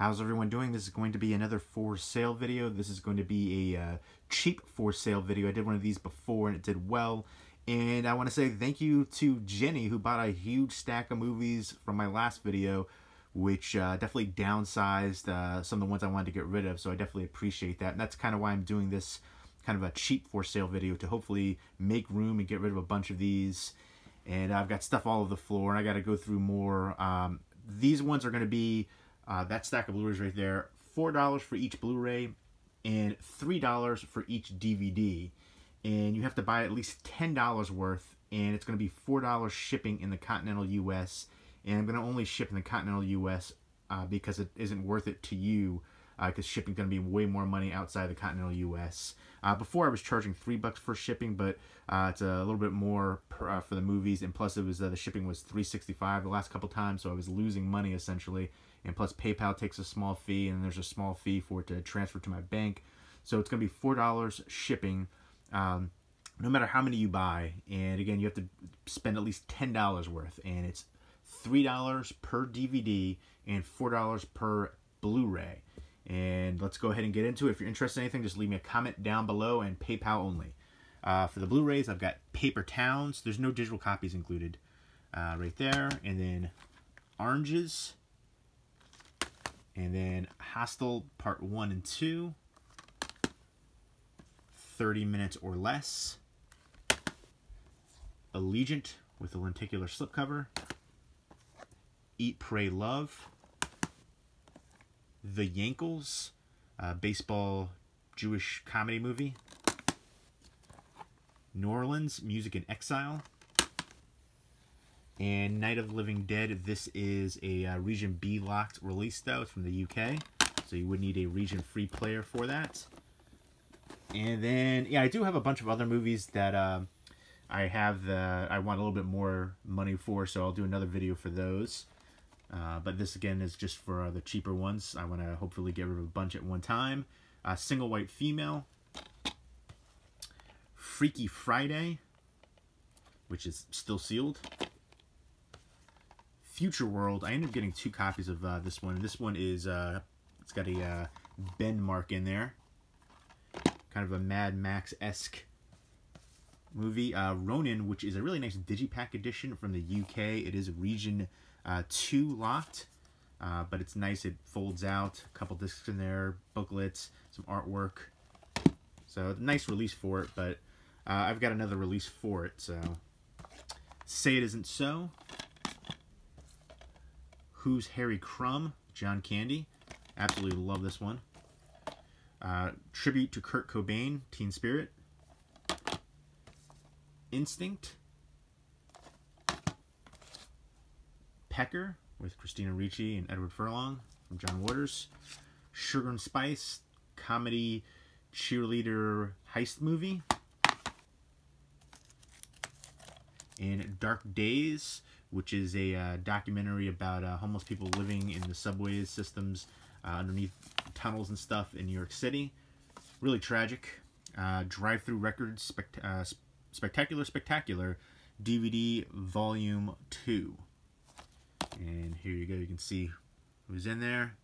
How's everyone doing? This is going to be another for sale video. This is going to be a cheap for sale video. I did one of these before and it did well. And I want to say thank you to Jenny, who bought a huge stack of movies from my last video, which definitely downsized some of the ones I wanted to get rid of. So I definitely appreciate that. And that's kind of why I'm doing this kind of a cheap for sale video, to hopefully make room and get rid of a bunch of these. And I've got stuff all over the floor and I got to go through more. These ones are going to be that stack of Blu-rays right there, $4 for each Blu-ray and $3 for each DVD. And you have to buy at least $10 worth, and it's going to be $4 shipping in the continental US. And I'm going to only ship in the continental US because it isn't worth it to you, because shipping's going to be way more money outside the continental US. Before I was charging $3 for shipping, but it's a little bit more for the movies, and plus it was the shipping was $3.65 the last couple times, so I was losing money essentially. And plus PayPal takes a small fee, and there's a small fee for it to transfer to my bank. So it's going to be $4 shipping, no matter how many you buy. And again, you have to spend at least $10 worth, and it's $3 per DVD and $4 per Blu-ray. And let's go ahead and get into it. If you're interested in anything, just leave me a comment down below, and PayPal only. For the Blu-rays, I've got Paper Towns. There's no digital copies included right there. And then Oranges. And then Hostel Part 1 and 2. 30 minutes or less. Allegiant with a lenticular slipcover. Eat, Pray, Love. The Yankles, baseball Jewish comedy movie. New Orleans, Music in Exile. And Night of the Living Dead. This is a Region B locked release, though. It's from the UK, so you would need a region free player for that. And then, yeah, I do have a bunch of other movies that I want a little bit more money for, so I'll do another video for those. But this, again, is just for the cheaper ones. I want to hopefully get rid of a bunch at one time. Single White Female. Freaky Friday, which is still sealed. Future World. I ended up getting 2 copies of this one. This one is, it's got a bend mark in there. Kind of a Mad Max-esque movie. Ronin, which is a really nice digipack edition from the UK. It is Region 2 locked, but it's nice. It folds out. A couple discs in there, booklets, some artwork. So nice release for it, but I've got another release for it. So Say It Isn't So. Who's Harry Crumb? John Candy. Absolutely love this one. Tribute to Kurt Cobain, Teen Spirit. Instinct. Pecker with Christina Ricci and Edward Furlong from John Waters. Sugar and Spice, comedy cheerleader heist movie. And Dark Days, which is a documentary about homeless people living in the subway systems underneath tunnels and stuff in New York City. Really tragic. Drive-Thru Records, Spectacular DVD Volume 2. And here you go, you can see who's in there.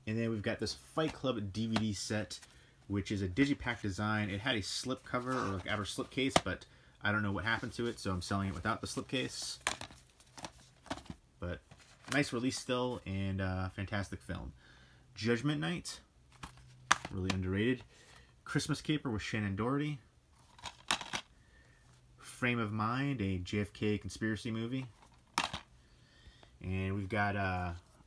And then we've got this Fight Club DVD set, which is a digipack design. It had a slip cover, or like outer slip case, but I don't know what happened to it, so I'm selling it without the slipcase. But nice release still, and fantastic film. Judgment Night, really underrated. Christmas Caper with Shannon Doherty. Frame of Mind, a JFK conspiracy movie. And we've got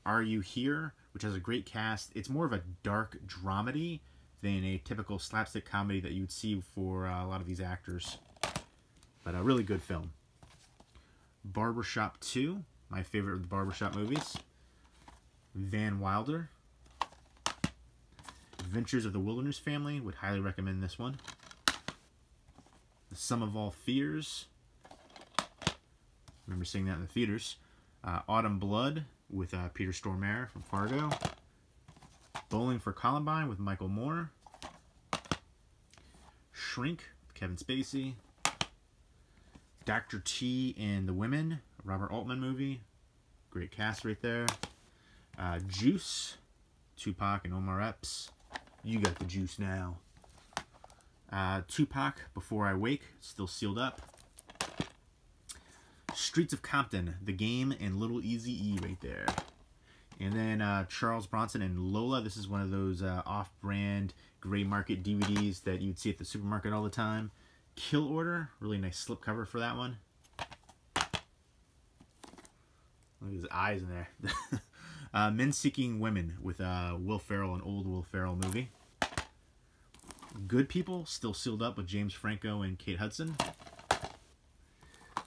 Are You Here, which has a great cast. It's more of a dark dramedy than a typical slapstick comedy that you would see for a lot of these actors. But a really good film. Barbershop 2, my favorite of the Barbershop movies. Van Wilder. Adventures of the Wilderness Family, would highly recommend this one. The Sum of All Fears. Remember seeing that in the theaters. Autumn Blood with Peter Stormare from Fargo. Bowling for Columbine with Michael Moore. Shrink with Kevin Spacey. Dr. T and the Women, Robert Altman movie. Great cast right there. Juice, Tupac and Omar Epps. You got the juice now. Tupac, Before I Wake, still sealed up. Streets of Compton, The Game, and Little Easy-E right there. And then Charles Bronson and Lola. This is one of those off-brand gray market DVDs that you'd see at the supermarket all the time. Kill Order, really nice slipcover for that one. Look at his eyes in there. Men Seeking Women with Will Ferrell, an old Will Ferrell movie. Good People, still sealed up with James Franco and Kate Hudson.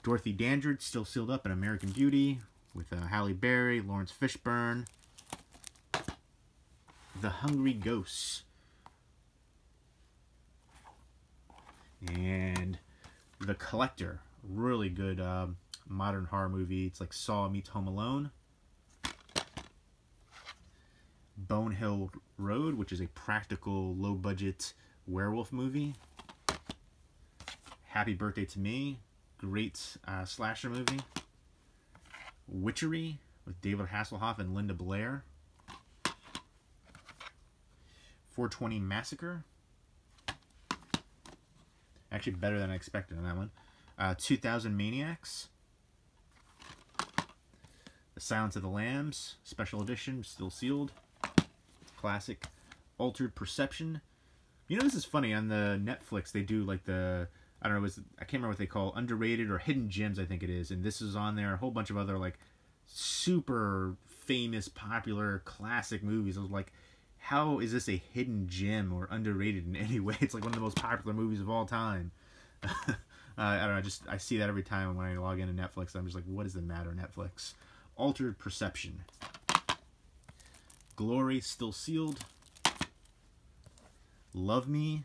Dorothy Dandridge, still sealed up in American Beauty with Halle Berry, Lawrence Fishburne. The Hungry Ghosts. And The Collector, really good modern horror movie. It's like Saw meets Home Alone. Bone Hill Road, which is a practical, low-budget werewolf movie. Happy Birthday to Me, great slasher movie. Witchery with David Hasselhoff and Linda Blair. 420 Massacre. Actually better than I expected on that one. 2000 Maniacs. The Silence of the Lambs, special edition, still sealed. Classic. Altered Perception. You know, this is funny. On the Netflix, they do like the, I don't know, I can't remember what they call, underrated or hidden gems, I think it is. And this is on there. A whole bunch of other like super famous, popular, classic movies. I was like, how is this a hidden gem or underrated in any way? It's like one of the most popular movies of all time. I don't know, I see that every time when I log into Netflix. I'm just like, what does the matter, Netflix? Altered Perception. Glory, still sealed. Love Me,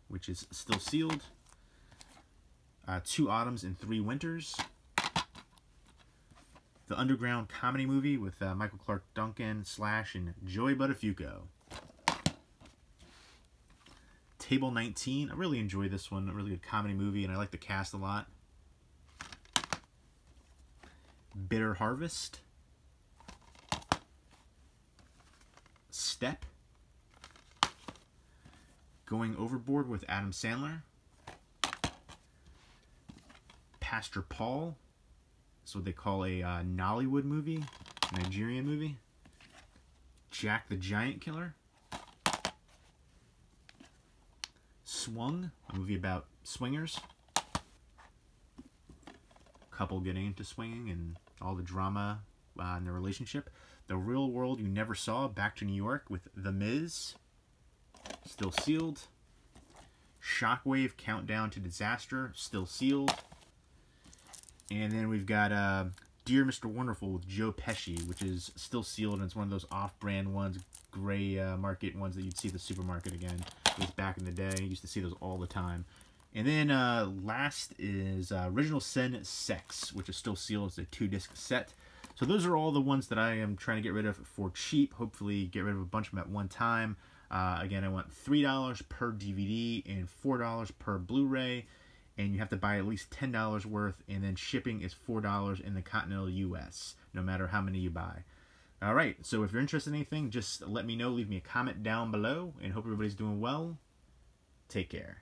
which is still sealed. 2 Autumns and 3 Winters. The Underground Comedy Movie with Michael Clark Duncan, Slash, and Joey Buttafuoco. Table 19. I really enjoy this one. A really good comedy movie, and I like the cast a lot. Bitter Harvest. Step. Going Overboard with Adam Sandler. Pastor Paul. That's what they call a Nollywood movie, a Nigerian movie. Jack the Giant Killer. Swung, a movie about swingers. Couple getting into swinging and all the drama in their relationship. The Real World You Never Saw, Back to New York with The Miz. Still sealed. Shockwave, Countdown to Disaster, still sealed. And then we've got Dear Mr. Wonderful with Joe Pesci, which is still sealed, and it's one of those off-brand ones, gray market ones that you'd see at the supermarket again. It was back in the day. I used to see those all the time. And then last is Original Sin Sex, which is still sealed. It's a 2-disc set. So those are all the ones that I am trying to get rid of for cheap. Hopefully get rid of a bunch of them at one time. Again, I want $3 per DVD and $4 per Blu-ray. And you have to buy at least $10 worth, and then shipping is $4 in the continental U.S., no matter how many you buy. All right, so if you're interested in anything, just let me know. Leave me a comment down below, and hope everybody's doing well. Take care.